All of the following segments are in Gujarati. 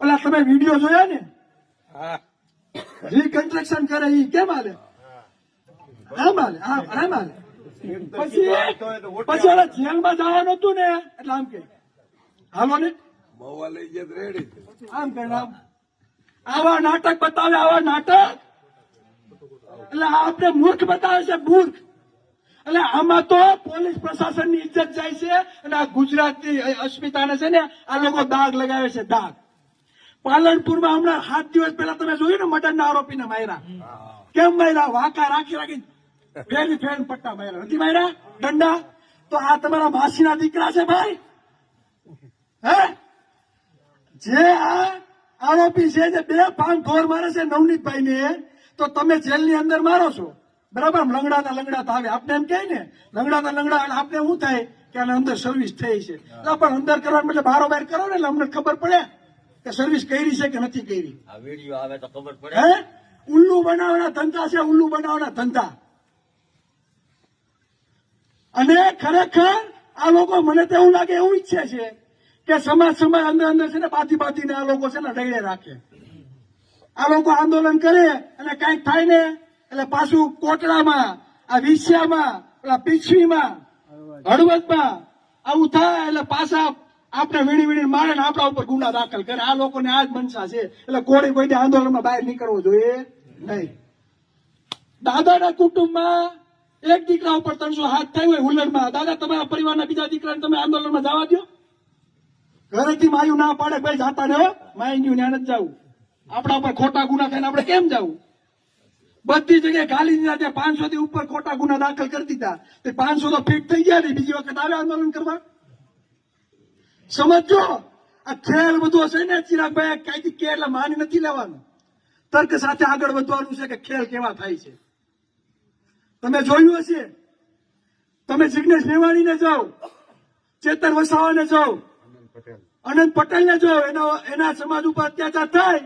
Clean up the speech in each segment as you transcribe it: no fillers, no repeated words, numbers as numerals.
ઓલા તમે વિડીયો જોયા ને રીકન્સ્ટ્રક્શન કરે એ કેમ હાલે? આમ હાલે, આમ હાલે. પછી ઓલા જેલમાં જવાનું હતું ને એટલે આમ કે હાલો ને આમ કે આવા નાટક બતાવે, આવા નાટક એટલે આપણે મૂર્ખ બતાવે છે, મૂર્ખ. એટલે આમાં તો પોલીસ પ્રશાસનની ઇજ્જત જાય છે અને આ ગુજરાતની અસ્મિતાને છે ને આ લોકો દાગ લગાવે છે, દાગ. પાલનપુરમાં હમણાં 7 દિવસ પહેલા તમે જોયું ને મર્ડરના આરોપીને માર્યા. કેમ માર્યા? વાંકા રાખી ફેરી ફેર પટ્ટા માર્યા. નથી માર્યા દંડા? તો આ તમારા માસીના દીકરા છે ભાઈ. હે જે આ આરોપી છે જે 2 5 ઠોર મારે છે નવનીતભાઈ ને, તો તમે જેલની અંદર મારો છો, બરાબર? લંગડાતા આવે આપણે એમ કહે ને, લંગડા આપણે શું થાય કે આને અંદર સર્વિસ થઈ છે, પણ અંદર કરવા એટલે બારોબાર કરો ને એટલે અમને ખબર પડે કે સર્વિસ કરી છે કે નથી કરી. વિડીયો આવે તો ખબર પડે. હે ઉલ્લુ બનાવવાના ધંધા છે, ઉલ્લુ બનાવવાના ધંધા. અને ખરેખર આ લોકો મને તો એવું લાગે એવું ઈચ્છે છે કે સમાજ અંદર છે ને બાંધીને આ લોકો છે ને ડૈડે રાખે. આ લોકો આંદોલન કરે અને કઈક થાય ને એટલે પાછું કોટડામાં, આ વિસિયામાં, પેલા પીછવીમાં, હળવદમાં આવું થાય એટલે પાછા આપણે વીણી મારે ને આપણા ઉપર ગુના દાખલ કરે. આ લોકોને આ જ મનસા છે. એટલે કોઈ આંદોલનમાં બહાર નીકળવો જોઈએ નહીં. દાદાના કુટુંબમાં એક દીકરા ઉપર 300 હાથ થાય હોય હુલરમાં, દાદા તમારા પરિવારના બીજા દીકરાને તમે આંદોલનમાં જવા દો? ઘરેથી માયું ના પાડે ભાઈ જાતા ને, માઈ ગયું ત્યાં નથી જવું. આપણા ઉપર ખોટા ગુના થઈને આપણે કેમ જવું? બધી જગ્યાએ ગાલી દીધા, ત્યાં 500 થી ઉપર ખોટા ગુના દાખલ કરી દીધા. તે 500 તો ફિટ થઈ ગયા ને, બીજી વખત આવે આંદોલન કરવા? સમજો આ ખેલ બધું હશે ને ચિરાગભાઈ, કઈ કે એટલે માની નથી લેવાનું. તર્ક સાથે આગળ વધવાનું છે કે ખેલ કેવા થાય છે. તમે જોયું હશે, તમે જિગ્નેશ મેવાણીને જાઓ, ચેતર વસાવાને જાઓ, અનંત પટેલને જાઓ, એના સમાજ ઉપર અત્યાચાર થાય,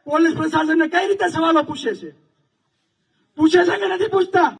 પોલીસ પ્રશાસનને કઈ રીતે સવાલો પૂછે છે કે નથી પૂછતા?